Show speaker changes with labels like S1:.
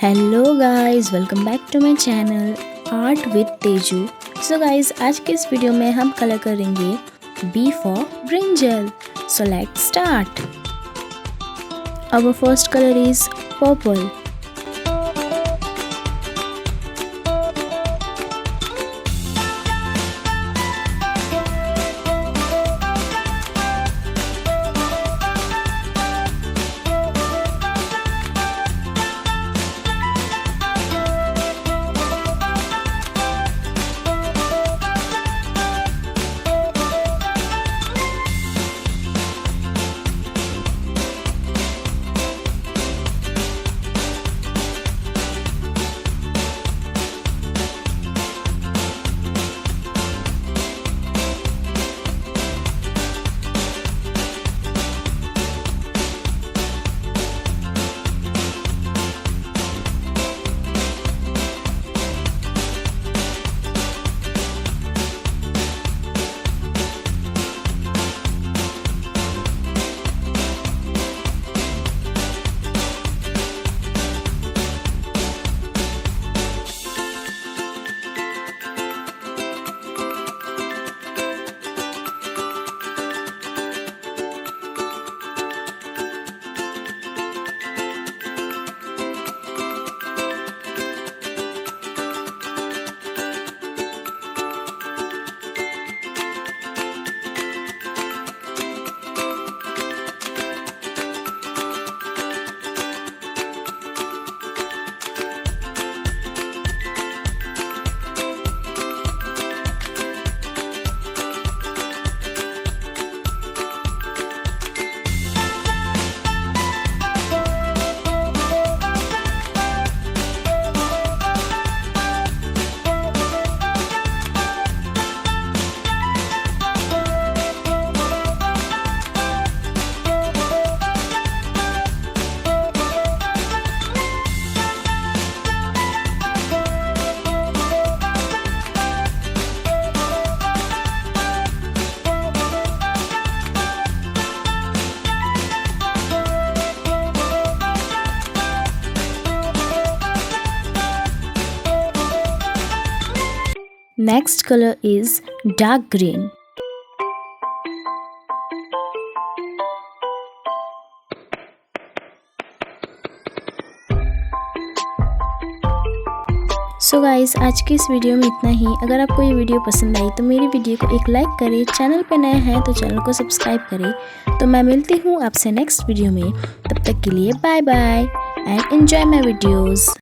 S1: Hello guys, welcome back to my channel art with Teju. So guys, आज के इस video में हम कलर करेंगे B for brinjal. So let's start. Our first colour is purple. Next color is dark green. So guys, आज की इस video में इतना ही। अगर आपको ये वीडियो पसंद आई तो मेरी वीडियो को एक लाइक करें, चैनल पे नए हैं तो चैनल को सब्सक्राइब करें। तो मैं मिलती हूँ आपसे नेक्स्ट वीडियो में। तब तक के लिए bye bye and enjoy my videos.